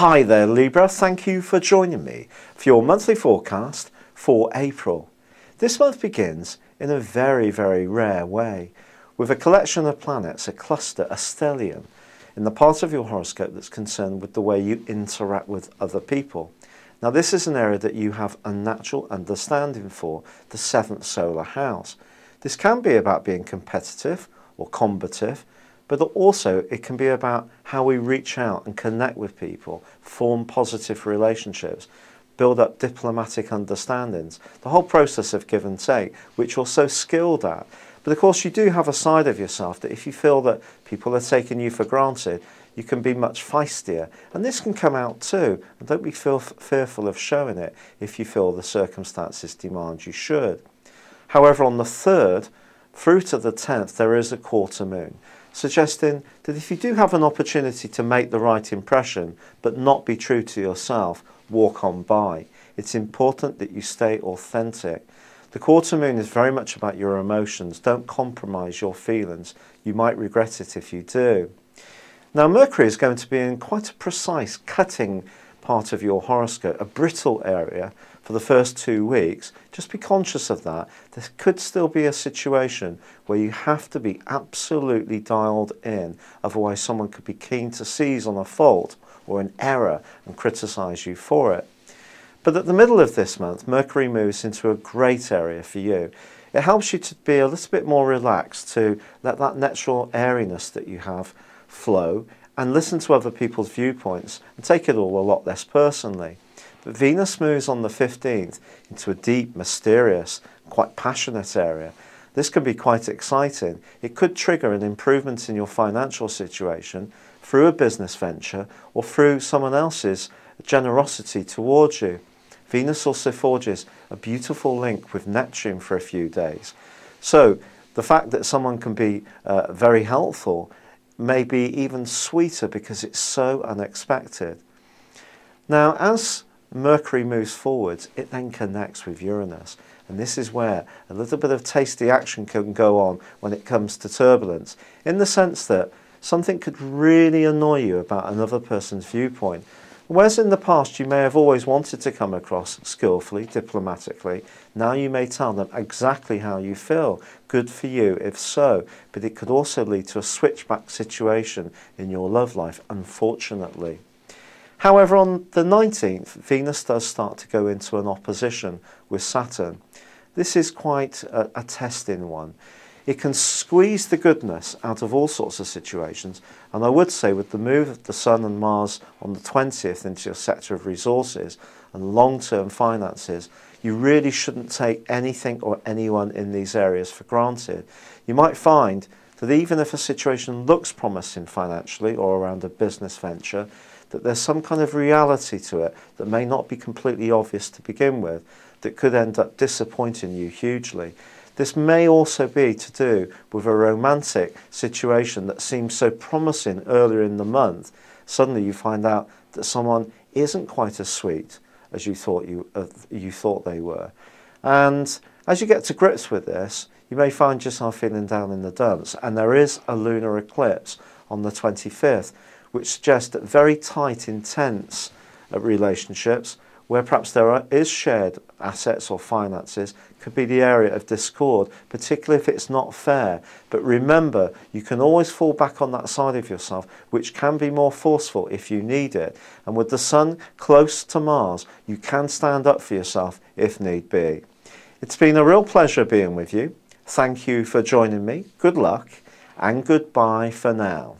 Hi there Libra, thank you for joining me for your monthly forecast for April. This month begins in a very rare way with a collection of planets, a cluster, a stellium, in the part of your horoscope that's concerned with the way you interact with other people. Now this is an area that you have a natural understanding for, the 7th solar house. This can be about being competitive or combative, but also it can be about how we reach out and connect with people, form positive relationships, build up diplomatic understandings, the whole process of give and take, which you're so skilled at. But of course you do have a side of yourself that if you feel that people are taking you for granted, you can be much feistier. And this can come out too, and don't be fearful of showing it if you feel the circumstances demand you should. However, on the 3rd, through to the 10th, there is a quarter moon, suggesting that if you do have an opportunity to make the right impression but not be true to yourself, walk on by. It's important that you stay authentic. The quarter moon is very much about your emotions. Don't compromise your feelings. You might regret it if you do. Now Mercury is going to be in quite a precise, cutting part of your horoscope, a brittle area for the first 2 weeks. Just be conscious of that. There could still be a situation where you have to be absolutely dialed in, otherwise someone could be keen to seize on a fault or an error and criticize you for it. But at the middle of this month, Mercury moves into a great area for you. It helps you to be a little bit more relaxed, to let that natural airiness that you have flow and listen to other people's viewpoints and take it all a lot less personally. But Venus moves on the 15th into a deep, mysterious, quite passionate area. This can be quite exciting. It could trigger an improvement in your financial situation through a business venture or through someone else's generosity towards you. Venus also forges a beautiful link with Neptune for a few days. So the fact that someone can be very helpful may be even sweeter because it's so unexpected. Now as Mercury moves forwards, it then connects with Uranus, and this is where a little bit of tasty action can go on when it comes to turbulence, in the sense that something could really annoy you about another person's viewpoint. Whereas in the past you may have always wanted to come across skillfully, diplomatically, now you may tell them exactly how you feel. Good for you if so, but it could also lead to a switchback situation in your love life, unfortunately. However, on the 19th, Venus does start to go into an opposition with Saturn. This is quite a testing one. It can squeeze the goodness out of all sorts of situations, and I would say with the move of the Sun and Mars on the 20th into your sector of resources and long-term finances, you really shouldn't take anything or anyone in these areas for granted. You might find that even if a situation looks promising financially or around a business venture, that there's some kind of reality to it that may not be completely obvious to begin with, that could end up disappointing you hugely. This may also be to do with a romantic situation that seems so promising earlier in the month. Suddenly you find out that someone isn't quite as sweet as you thought they were. And as you get to grips with this, you may find yourself feeling down in the dumps. And there is a lunar eclipse on the 25th, which suggests that very tight, intense relationships, where perhaps there is shared assets or finances, could be the area of discord, particularly if it's not fair. But remember, you can always fall back on that side of yourself, which can be more forceful if you need it. And with the Sun close to Mars, you can stand up for yourself if need be. It's been a real pleasure being with you. Thank you for joining me. Good luck and goodbye for now.